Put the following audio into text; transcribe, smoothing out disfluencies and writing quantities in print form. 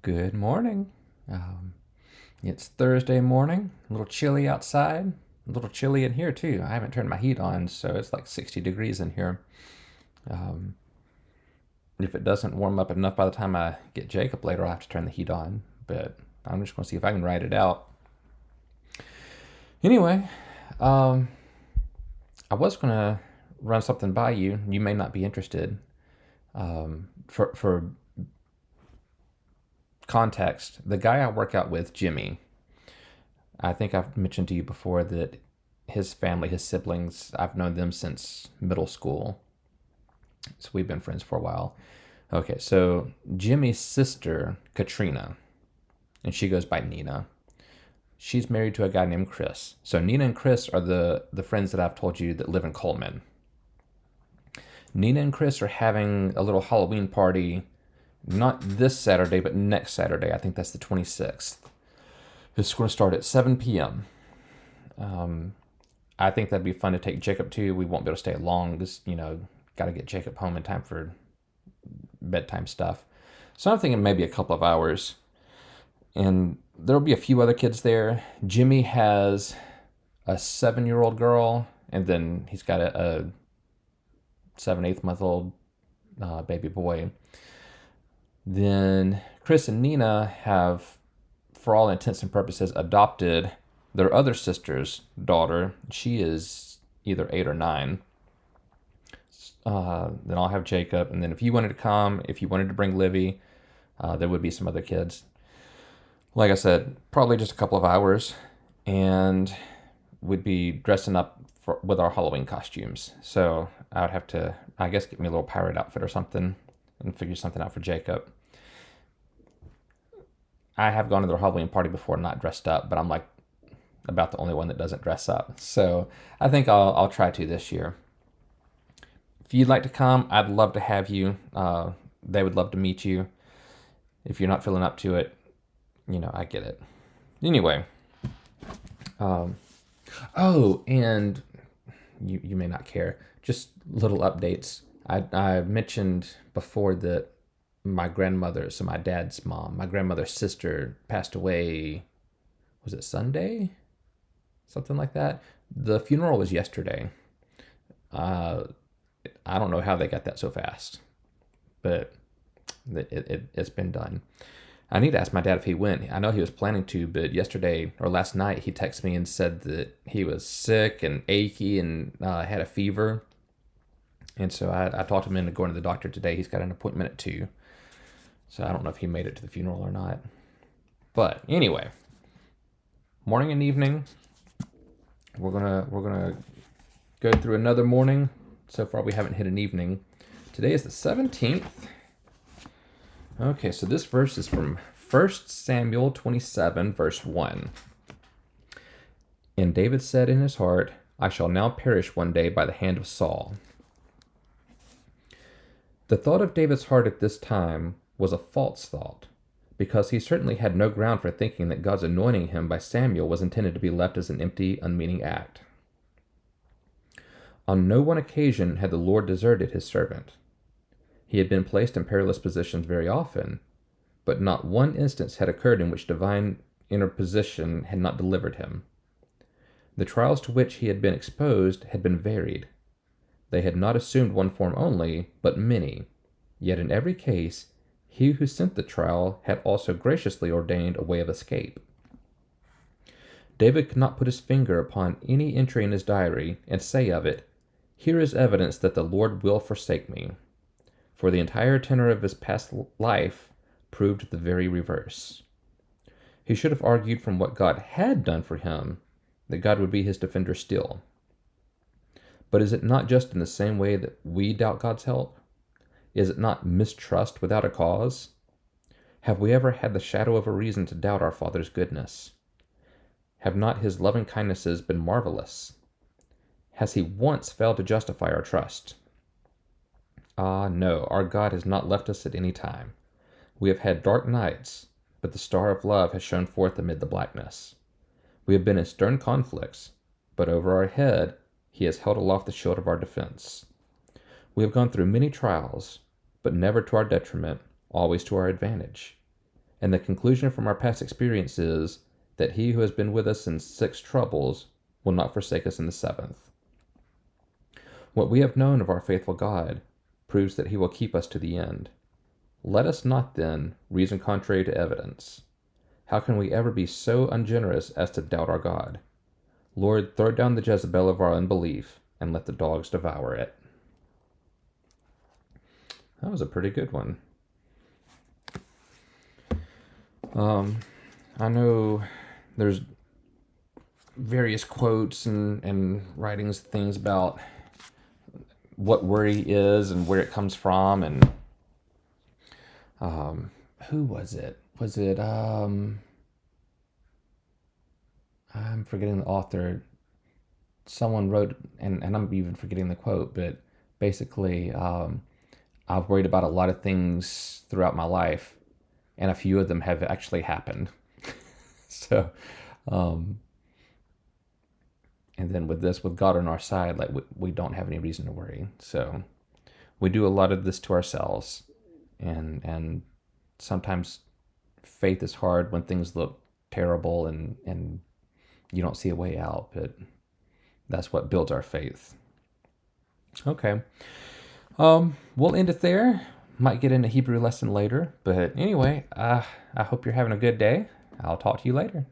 Good morning. Um, it's Thursday morning, a little chilly outside, a little chilly in here too. I haven't turned my heat on, so it's like 60 degrees in here. Um, if it doesn't warm up enough by the time I get Jacob later, I'll have to turn the heat on, but I'm just going to see if I can ride it out. Anyway, um, I was going to run something by you. You may not be interested. For context, the guy I work out with, Jimmy, I think I've mentioned to you before that his family, his siblings, I've known them since middle school. So we've been friends for a while. Okay, so Jimmy's sister, Katrina, and she goes by Nina. She's married to a guy named Chris. So Nina and Chris are the friends that I've told you that live in Coleman. Nina and Chris are having a little Halloween party, not this Saturday, but next Saturday. I think that's the 26th. It's going to start at 7 p.m. I think that'd be fun to take Jacob to. We won't be able to stay long because, got to get Jacob home in time for bedtime stuff. So I'm thinking maybe a couple of hours. And there'll be a few other kids there. Jimmy has a 7-year-old girl, and then he's got a 7, 8 month old baby boy. Then Chris and Nina have, for all intents and purposes, adopted their other sister's daughter. She is either 8 or 9. Then I'll have Jacob, and then if you wanted to come, if you wanted to bring Livy, there would be some other kids. Like I said, probably just a couple of hours, and we'd be dressing up with our Halloween costumes. So I would have to, I guess, get me a little pirate outfit or something and figure something out for Jacob. I have gone to their Halloween party before not dressed up, but I'm like about the only one that doesn't dress up. So I think I'll try to this year. If you'd like to come, I'd love to have you. They would love to meet you. If you're not feeling up to it, I get it. Anyway, oh, and you may not care. Just little updates. I mentioned before that my grandmother, so my dad's mom, my grandmother's sister passed away. Was it Sunday? Something like that. The funeral was yesterday. Uh, I don't know how they got that so fast, but it's been done. I need to ask my dad if he went. I know he was planning to, but yesterday or last night he texted me and said that he was sick and achy and had a fever. And so I talked him into going to the doctor today. He's got an appointment at 2. So I don't know if he made it to the funeral or not. But anyway, morning and evening, we're gonna go through another morning. So far we haven't hit an evening. Today is the 17th. Okay, so this verse is from 1 Samuel 27, verse 1. And David said in his heart, I shall now perish one day by the hand of Saul. The thought of David's heart at this time was a false thought, because he certainly had no ground for thinking that God's anointing him by Samuel was intended to be left as an empty, unmeaning act. On no one occasion had the Lord deserted his servant. He had been placed in perilous positions very often, but not one instance had occurred in which divine interposition had not delivered him. The trials to which he had been exposed had been varied. They had not assumed one form only, but many. Yet in every case, he who sent the trial had also graciously ordained a way of escape. David could not put his finger upon any entry in his diary and say of it, Here is evidence that the Lord will forsake me. For the entire tenor of his past life proved the very reverse. He should have argued from what God had done for him that God would be his defender still. But is it not just in the same way that we doubt God's help? Is it not mistrust without a cause? Have we ever had the shadow of a reason to doubt our Father's goodness? Have not his loving kindnesses been marvelous? Has he once failed to justify our trust? Ah, no, our God has not left us at any time. We have had dark nights, but the star of love has shone forth amid the blackness. We have been in stern conflicts, but over our head he has held aloft the shield of our defense. We have gone through many trials, but never to our detriment, always to our advantage. And the conclusion from our past experience is that he who has been with us in 6 troubles will not forsake us in the 7th. What we have known of our faithful God proves that he will keep us to the end. Let us not, then, reason contrary to evidence. How can we ever be so ungenerous as to doubt our God? Lord, throw down the Jezebel of our unbelief, and let the dogs devour it. That was a pretty good one. I know there's various quotes and writings, things about what worry is and where it comes from, and who was it? I'm forgetting the author. Someone wrote, and I'm even forgetting the quote, but basically, I've worried about a lot of things throughout my life, and a few of them have actually happened. So, and then with God on our side, like we don't have any reason to worry. So we do a lot of this to ourselves, and sometimes faith is hard when things look terrible and you don't see a way out, but that's what builds our faith. Okay. We'll end it there. Might get into Hebrew lesson later, but anyway, I hope you're having a good day. I'll talk to you later.